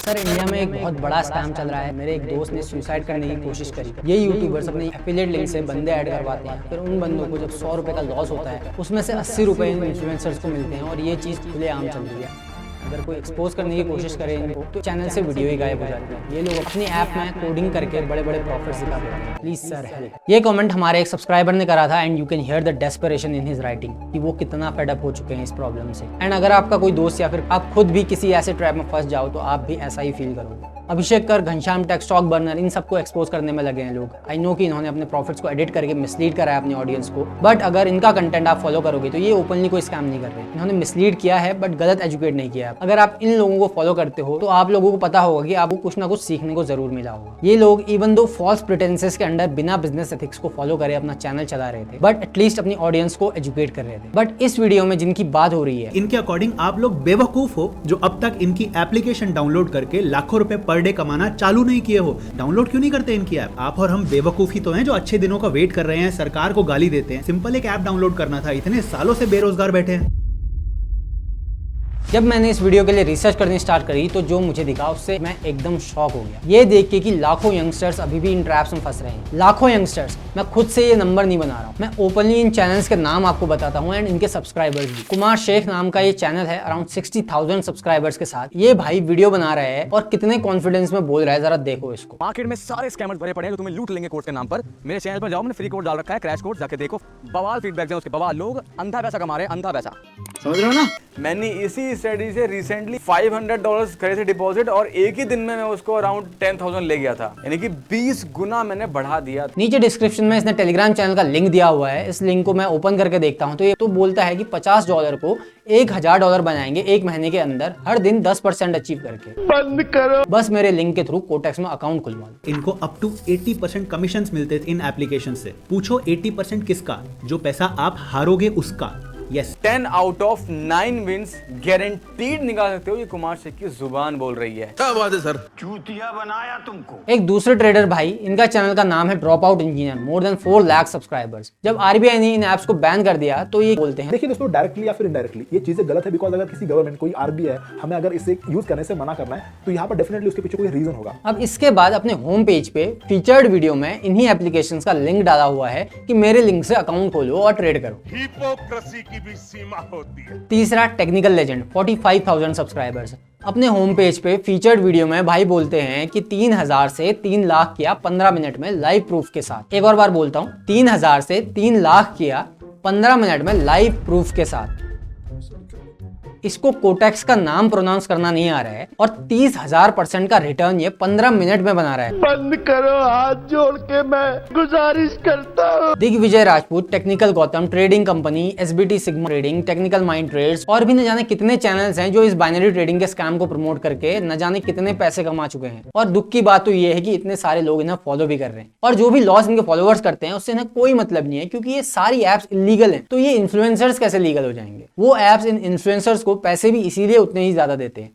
Sir India में एक बहुत बड़ा स्कैम चल रहा है। मेरे एक दोस्त ने सुसाइड करने की कोशिश करी। ये यूट्यूबर्स अपने एफिलिएट लिंक से बंदे ऐड करवाते हैं, फिर उन बंदों को जब 100 रुपये का लॉस होता है उसमें से 80 रुपये इन इन्फ्लुएंसर्स को मिलते हैं और ये चीज़ खुलेआम चल रही है। अगर कोई एक्सपोज करने की कोशिश करे इनको तो चैनल से वीडियो ही गायब हो जाती है। ये लोग अपनी ऐप में कोडिंग करके बड़े बड़े प्रॉफिट्स दिखा देते हैं। Please sir help. ये कमेंट हमारे एक सब्सक्राइबर ने करा था and you can hear the desperation in his writing कि वो कितना फेड अप हो चुके हैं इस प्रॉब्लम से। एंड अगर आपका कोई दोस्त या फिर आप खुद भी किसी ऐसे ट्रैप में फंस जाओ तो आप भी ऐसा ही फील करोगे। अभिषेक कर, घनश्याम टेक, स्टॉक बर्नर, इन सबको एक्सपोज करने में लगे हैं लोग। आई नो कि इन्होंने अपने प्रॉफिट्स को एडिट करके मिसलीड करा है अपनी ऑडियंस को, बट अगर इनका कंटेंट आप फॉलो करोगे तो ये ओपनली कोई स्कैम नहीं कर रहे हैं। इन्होंने मिसलीड किया है बट गलत एजुकेट नहीं किया है। अगर आप इन लोगों को फॉलो करते हो तो आप लोगों को पता होगा कि आपको कुछ ना कुछ सीखने को जरूर मिला होगा। ये लोग इवन दो फॉल्स प्रिटेंसेस के अंडर बिना बिजनेस एथिक्स को फॉलो करे अपना चैनल चला रहे थे, बट एटलीस्ट अपनी ऑडियंस को एजुकेट कर रहे थे। बट इस वीडियो में जिनकी बात हो रही है, इनके अकॉर्डिंग आप लोग बेवकूफ हो जो अब तक इनकी एप्लीकेशन डाउनलोड करके लाखों रुपए पर डे कमाना चालू नहीं किए हो। डाउनलोड क्यों नहीं करते इनकी ऐप? आप और हम बेवकूफ ही तो हैं जो अच्छे दिनों का वेट कर रहे हैं, सरकार को गाली देते हैं। सिंपल एक ऐप डाउनलोड करना था, इतने सालों से बेरोजगार बैठे हैं। जब मैंने इस वीडियो के लिए रिसर्च करनी स्टार्ट करी तो जो मुझे दिखा उससे मैं एकदम शॉक हो गया। ये देख के कि लाखों यंगस्टर्स अभी भी इन ट्रैप्स में फंस रहे हैं। लाखों यंगस्टर्स, मैं खुद से ये नंबर नहीं बना रहा हूँ। मैं ओपनली इन चैनल्स के नाम आपको बताता हूँ एंड इनके सब्सक्राइबर्स भी। कुमार शेख नाम का ये चैनल है अराउंड 60,000 सब्सक्राइबर्स के साथ। ये भाई वीडियो बना रहा है और कितने कॉन्फिडेंस में बोल रहा है, जरा देखो इसको। मार्केट में सारे स्कैमर्स भरे पड़े हैं जो तुम्हें लूट लेंगे कोर्स के नाम पर। मेरे चैनल पर जाओ, मैंने फ्री कोड डाल रखा है, क्रैश कोड, जाके देखो। बवाल फीडबैक है उसके, बवाल। लोग अंधा पैसा कमा रहे हैं, अंधा पैसा, समझ रहे हो ना? मैंने इसी स्टडी से रिसेंटली $500 करे थे डिपॉजिट और एक ही दिन में मैं उसको अराउंड 10,000 ले गया था, यानी कि 20 गुना मैंने बढ़ा दिया। नीचे डिस्क्रिप्शन में इसने टेलीग्राम चैनल का लिंक दिया हुआ है। इस लिंक को मैं ओपन करके देखता हूँ तो ये तो बोलता है कि $50 को $1,000 बनाएंगे एक महीने के अंदर, हर दिन 10% अचीव करके। बंद करो। बस मेरे लिंक के थ्रू कोटेक्स में अकाउंट खुलवा लो। इनको अप टू 80% कमीशन मिलते थे इन एप्लीकेशन से। पूछो 80% किसका? जो पैसा आप हारोगे उसका। Yes. 10 out of 9 wins guaranteed निकाल सकते हो। ये कुमार शेख की जुबान बोल रही है। क्या बात है सर, चूतिया बनाया तुमको। एक दूसरे ट्रेडर भाई, इनका चैनल का नाम है drop out engineer, more than 4 lakh subscribers. जब आरबीआई ने इन ऐप्स को बैन कर दिया तो ये बोलते हैं, देखिए दोस्तों, डायरेक्टली या फिर इनडायरेक्टली ये चीजें गलत है। बिकॉज अगर किसी गवर्नमेंट, कोई आरबीआई हमें अगर इसे यूज करने से मना करना है तो यहाँ पर डेफिनेटली उसके पीछे कोई रीजन होगा। अब इसके बाद अपने होम पेज पे फीचर्ड वीडियो में इन्हीं एप्लीकेशंस का लिंक डाला हुआ है कि मेरे लिंक से अकाउंट खोलो और ट्रेड करो। हिपोक्रेसी की भी सीमा होती है। तीसरा टेक्निकल लेजेंड, 45,000 सब्सक्राइबर्स। अपने होम पेज पे फीचर्ड वीडियो में भाई बोलते हैं कि 3,000 से 3 लाख किया 15 मिनट में लाइव प्रूफ के साथ। एक और बार बोलता हूँ, 3,000 से 3 लाख किया 15 मिनट में लाइव प्रूफ के साथ। इसको कोटेक्स का नाम प्रोनाउंस करना नहीं आ रहा है और 30,000% का रिटर्न ये 15 मिनट में बना रहा है। बंद करो, हाथ जोड़ के मैं गुजारिश करता हूँ। Digvijay Rajput, technical Gautam, trading company, SBT sigma trading, technical mind trades और भी न जाने कितने चैनल्स हैं जो इस बाइनरी ट्रेडिंग के स्कैम को प्रमोट करके न जाने कितने पैसे कमा चुके हैं। और दुख की बात तो ये है कि इतने सारे लोग इन्हें फॉलो भी कर रहे हैं और जो भी लॉस इनके फॉलोअर्स करते हैं उससे इन्हें कोई मतलब नहीं है, क्योंकि ये सारी एप्स इलीगल हैं। तो ये इन्फ्लुएंसर्स कैसे लीगल हो जाएंगे? वो एप्स इन इन्फ्लुएंसर्स को पैसे भी इसीलिए उतने ही ज्यादा देते हैं।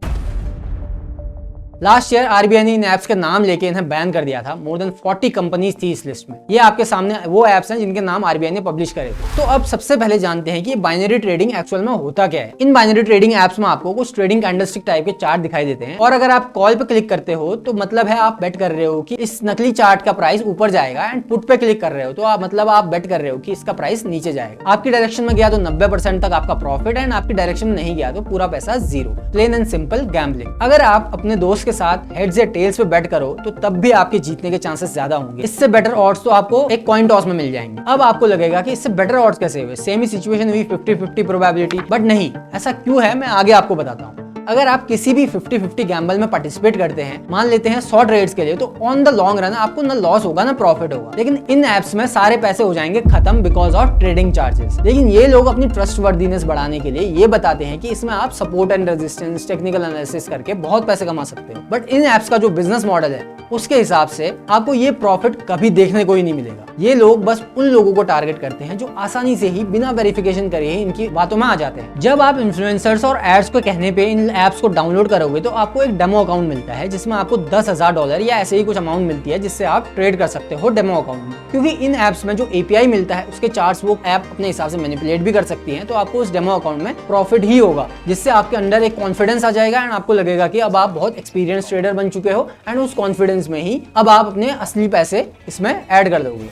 लास्ट ईयर आरबीआई ने इन ऐप्स के नाम लेके इन्हें बैन कर दिया था। मोर देन 40 कंपनीज थी इस लिस्ट में। ये आपके सामने वो ऐप्स हैं जिनके नाम आरबीआई ने पब्लिश करे थे। तो अब सबसे पहले जानते हैं कि बाइनरी ट्रेडिंग एक्चुअल में होता क्या है। इन बाइनरी ट्रेडिंग ऐप्स में आपको कुछ ट्रेडिंग कैंडलस्टिक टाइप के चार्ट दिखाई देते हैं और अगर आप कॉल पे क्लिक करते हो तो मतलब है आप बेट कर रहे हो कि इस नकली चार्ट का प्राइस ऊपर जाएगा, एंड पुट पे क्लिक कर रहे हो तो आप मतलब आप बेट कर रहे हो कि इसका प्राइस नीचे जाएगा। आपकी डायरेक्शन में गया तो 90% तक आपका प्रॉफिट, एंड आपकी डायरेक्शन में नहीं गया तो पूरा पैसा zero. Plain and simple gambling. अगर आप अपने दोस्त के साथ हेड्स या टेल्स पे बेट करो तो तब भी आपके जीतने के चांसेस ज्यादा होंगे। इससे बेटर ऑड्स तो आपको एक कॉइन टॉस में मिल जाएंगे। अब आपको लगेगा कि इससे बेटर ऑड्स कैसे हुए, सेम ही सिचुएशन हुई, 50-50 प्रोबेबिलिटी। बट नहीं, ऐसा क्यों है मैं आगे आपको बताता हूँ। अगर आप किसी भी 50-50 गैम्बल में पार्टिसिपेट करते हैं, मान लेते हैं 100 ट्रेड्स के लिए, तो ऑन द लॉन्ग रन आपको ना लॉस होगा ना प्रॉफिट होगा। लेकिन इन एप्स में सारे पैसे हो जाएंगे खत्म बिकॉज ऑफ ट्रेडिंग चार्जेस। लेकिन ये लोग अपनी ट्रस्टवर्दीनेस बढ़ाने के लिए ये बताते हैं कि इसमें आप support and resistance, technical analysis करके बहुत पैसे कमा सकते हो। बट इन एप्स का जो बिजनेस मॉडल है उसके हिसाब से आपको ये प्रॉफिट कभी देखने को ही नहीं मिलेगा। ये लोग बस उन लोगों को टारगेट करते हैं जो आसानी से ही बिना वेरिफिकेशन करे ही इनकी बातों में आ जाते हैं। जब आप इन्फ्लुएंसर्स और एड्स को कहने पे इन ऐप्स को डाउनलोड करोगे तो आपको एक डेमो अकाउंट मिलता है जिसमें आपको $10,000 या ऐसे ही कुछ अमाउंट मिलती है जिससे आप ट्रेड कर सकते हो डेमो अकाउंट में। क्योंकि इन ऐप्स में जो API मिलता है उसके चार्ट्स वो ऐप अपने हिसाब से मैनिपुलेट भी कर सकती है, तो आपको उस डेमो अकाउंट में प्रॉफिट ही होगा, जिससे आपके अंदर एक कॉन्फिडेंस आ जाएगा एंड आपको लगेगा कि अब आप बहुत एक्सपीरियंस ट्रेडर बन चुके हो एंड उस कॉन्फिडेंस में ही अब आप अपने असली पैसे इसमें ऐड कर दोगे।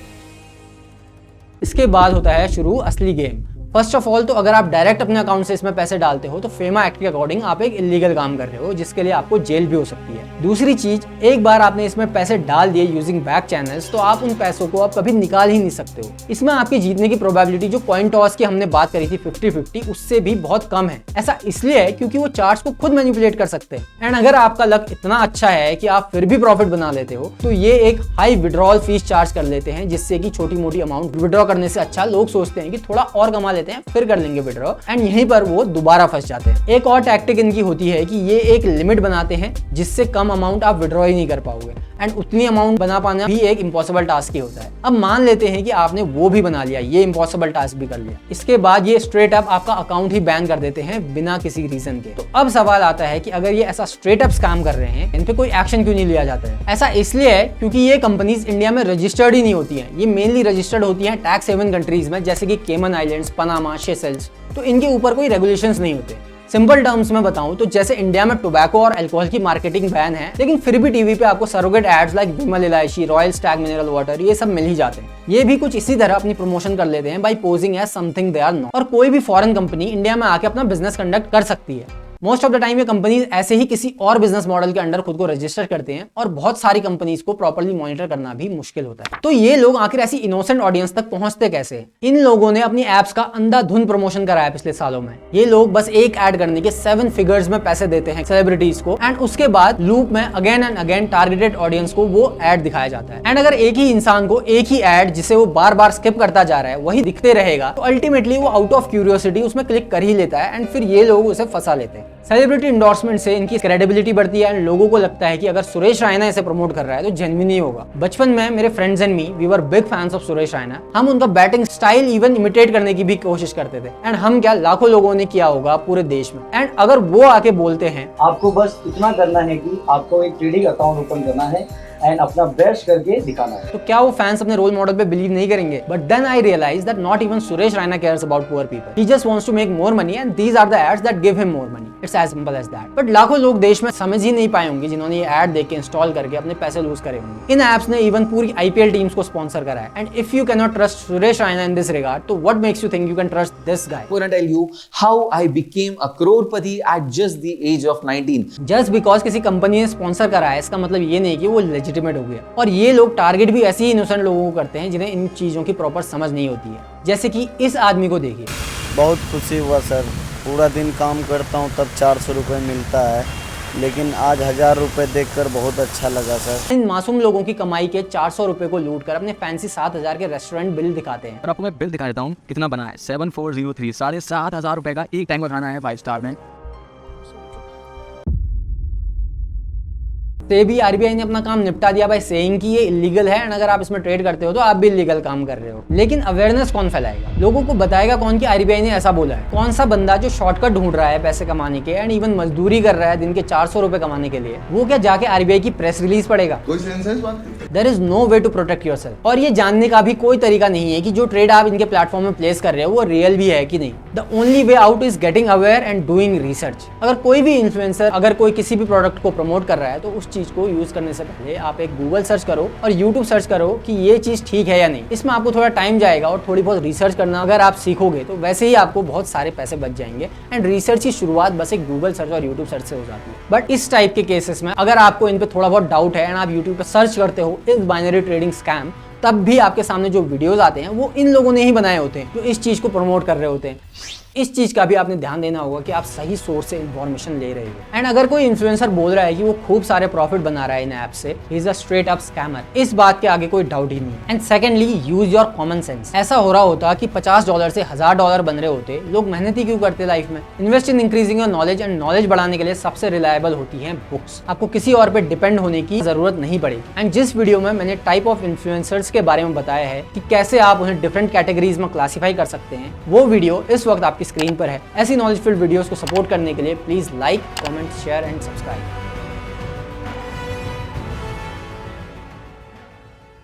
इसके बाद होता है शुरू असली गेम। फर्स्ट ऑफ ऑल तो अगर आप डायरेक्ट अपने अकाउंट से इसमें पैसे डालते हो तो फेमा एक्ट के अकॉर्डिंग आप एक इलीगल काम कर रहे हो, जिसके लिए आपको जेल भी हो सकती है। दूसरी चीज, एक बार आपने इसमें पैसे डाल दिए यूजिंग बैक चैनल्स तो आप उन पैसों को आप कभी निकाल ही नहीं सकते हो। इसमें आपकी जीतने की प्रोबेबिलिटी जो कॉइन टॉस की हमने बात करी थी 50-50 उससे भी बहुत कम है। ऐसा इसलिए है क्योंकि वो चार्ट्स को खुद मैनिपुलेट कर सकते हैं एंड अगर आपका लक इतना अच्छा है कि आप फिर भी प्रॉफिट बना लेते हो तो ये एक हाई विड्रॉल फीस चार्ज कर लेते हैं, जिससे कि छोटी मोटी अमाउंट विड्रॉ करने से अच्छा लोग सोचते हैं कि थोड़ा और कमा लेते हैं फिर कर लेंगे विड्रॉ, एंड यहीं पर वो दोबारा फंस जाते हैं। एक और टैक्टिक इनकी होती है कि ये एक लिमिट बनाते हैं जिससे कम अमाउंट आप विड्रॉ ही नहीं कर पाओगे एंड उतनी अमाउंट बना पाना भी एक इम्पॉसिबल टास्क ही होता है। अब मान लेते हैं कि आपने वो भी बना लिया, ये इम्पॉसिबल टास्क भी कर लिया, इसके बाद ये स्ट्रेट अप आपका अकाउंट ही बैन कर देते हैं बिना किसी रीजन के। तो अब सवाल आता है कि अगर ये ऐसा स्ट्रेट अप स्कैम कर रहे हैं इन पे कोई एक्शन क्यों नहीं लिया जाता है? ऐसा इसलिए है क्योंकि ये कंपनीज इंडिया में रजिस्टर्ड ही नहीं होती हैं। ये मेनली रजिस्टर्ड होती हैं टैक्स हेवन कंट्रीज में, जैसे कि केमन आइलैंड्स, पनामा, सेशेल्स। तो इनके ऊपर कोई रेगुलेशंस नहीं होते। सिंपल टर्म्स में बताऊं तो जैसे इंडिया में टोबैको और अल्कोहल की मार्केटिंग बैन है, लेकिन फिर भी टीवी पे आपको सरोगेट एड्स लाइक विमल इलायची, रॉयल स्टैग मिनरल वाटर ये सब मिल ही जाते हैं। ये भी कुछ इसी तरह अपनी प्रमोशन कर लेते हैं by posing as something they are not. और कोई भी फॉरेन कंपनी इंडिया में आके अपना बिजनेस कंडक्ट कर सकती है। मोस्ट ऑफ द टाइम ये कंपनीज ऐसे ही किसी और बिजनेस मॉडल के अंडर खुद को रजिस्टर करते हैं और बहुत सारी कंपनीज को प्रॉपर्ली मॉनिटर करना भी मुश्किल होता है। तो ये लोग आखिर ऐसी इनोसेंट ऑडियंस तक पहुंचते कैसे? इन लोगों ने अपनी एप्स का अंधाधुंध प्रमोशन कराया पिछले सालों में। ये लोग बस एक ऐड करने के 7 फिगर्स में पैसे देते हैं सेलिब्रिटीज को एंड उसके बाद लूप में again and again targeted audience को वो ऐड दिखाया जाता है। एंड अगर एक ही इंसान को एक ही ऐड जिसे वो बार बार स्किप करता जा रहा है वही दिखते रहेगा तो अल्टीमेटली वो आउट ऑफ क्यूरियोसिटी उसमें क्लिक कर ही लेता है एंड फिर ये लोग उसे फंसा लेते हैं। सेलिब्रिटी इंडोर्समेंट से इनकी क्रेडिबिलिटी बढ़ती है एंड लोगों को लगता है कि अगर सुरेश रायना इसे प्रमोट कर रहा है तो जेन्युइन ही होगा। बचपन में मेरे friends and me we were big fans of Suresh Raina. हम उनका बैटिंग स्टाइल इवन इमिटेट करने की भी कोशिश करते थे एंड हम क्या लाखों लोगों ने किया होगा पूरे देश में। एंड अगर वो आके बोलते हैं आपको बस इतना करना है कि आपको एक ट्रेडिंग अकाउंट ओपन करना है एंड अपना बेस्ट करके दिखाना है, तो क्या वो फैंस अपने रोल मॉडल पे बिलीव नहीं करेंगे? But then I realise that not even Suresh Raina cares about poor people. He just wants to make more money and these are the ads that give him more money. It's as simple as that. But लाखों लोग देश में समझ ही नहीं पाए होंगे जिन्होंने ये ऐड देख के इंस्टॉल करके अपने पैसे लूज करे होंगे। इन एप्स ने इवन पूरी IPL टीम्स को स्पॉन्सर करा है and if you can not trust Suresh Raina in this regard तो what makes you think you can trust this guy? I'm gonna tell you how I became a crorepati at just the age of 19. Just because किसी company ने sponsor करा है इसका मतलब ये नहीं कि वो लेजिटिमेट हो गया। और ये लोग टारगेट भी ऐसे ही इनोसेंट लोगों को करते हैं जिन्हें इन चीजों की प्रॉपर समझ नहीं होती है। जैसे कि इस आदमी को देखिए। बहुत खुशी हुआ सर, पूरा दिन काम करता हूँ तब 400 रुपये मिलता है, लेकिन आज 1000 रुपये देखकर बहुत अच्छा लगा सर। इन मासूम लोगों की कमाई के 400 रुपए को लूट कर अपने फैंसी 7000 के रेस्टोरेंट बिल दिखाते हैं। और आपको मैं बिल दिखा देता हूँ कितना बना है। 7403 7,500 रुपए का एक टाइम का खाना है 5 स्टार में। सेबी RBI ने अपना काम निपटा दिया बाय सेइंग कि ये इलीगल है एंड अगर आप इसमें ट्रेड करते हो तो आप भी इलीगल काम कर रहे हो। लेकिन अवेयरनेस कौन फैलाएगा? लोगों को बताएगा कौन कि RBI ने ऐसा बोला है? कौन सा बंदा जो शॉर्टकट ढूंढ रहा है पैसे कमाने के एंड इवन मजदूरी कर रहा है दिन के 400 रुपए कमाने के लिए, वो क्या जाके RBI की प्रेस रिलीज पढ़ेगा? कोई सेंस है इस बात की? There is no way to protect yourself. और ये जानने का भी कोई तरीका नहीं है कि जो ट्रेड आप इनके प्लेटफॉर्म में प्लेस कर रहे हो वो रियल भी है कि नहीं। The only way out is getting aware and doing research. अगर कोई भी इन्फ्लुएंसर अगर कोई किसी भी प्रोडक्ट को प्रमोट कर रहा है तो उस चीज को यूज करने से पहले आप एक गूगल सर्च करो और यूट्यूब सर्च करो कि ये चीज ठीक है या नहीं। इसमें आपको थोड़ा टाइम जाएगा और थोड़ी बहुत रिसर्च करना अगर आप सीखोगे तो वैसे ही आपको बहुत सारे पैसे बच जाएंगे। एंड रिसर्च की शुरुआत बस एक गूगल सर्च और यूट्यूब सर्च से हो जाती है। बट इस टाइप के केसेस में अगर आपको इन पे थोड़ा बहुत डाउट है एंड आप यूट्यूब पर सर्च करते हो इस बाइनरी ट्रेडिंग स्कैम, तब भी आपके सामने जो वीडियोस आते हैं वो इन लोगों ने ही बनाए होते हैं जो इस चीज को प्रमोट कर रहे होते हैं। इस चीज का भी आपने ध्यान देना होगा कि आप सही सोर्स से इन्फॉर्मेशन ले रहे हो। एंड अगर कोई इन्फ्लुएंसर बोल रहा है कि वो खूब सारे प्रॉफिट बना रहा है इन ऐप से, he is a straight up scammer. इस बात के आगे कोई डाउट ही नहीं है। And secondly, use your common sense. ऐसा हो रहा होता कि $50 से $1000 बन रहे होते, लोग मेहनत ही क्यों करते लाइफ में? Invest in increasing your knowledge and knowledge बढ़ाने के लिए सबसे रिलायबल होती है बुक्स। आपको किसी और पे डिपेंड होने की जरूरत नहीं पड़ेगी। एंड जिस वीडियो में मैंने टाइप ऑफ इन्फ्लुएंसर्स के बारे में बताया है कि कैसे आप उन्हें डिफरेंट कैटेगरीज में क्लासीफाई कर सकते हैं, वो वीडियो इस वक्त आपकी स्क्रीन पर है। ऐसी नॉलेजफुल वीडियोस को सपोर्ट करने के लिए please like, comment, share and subscribe.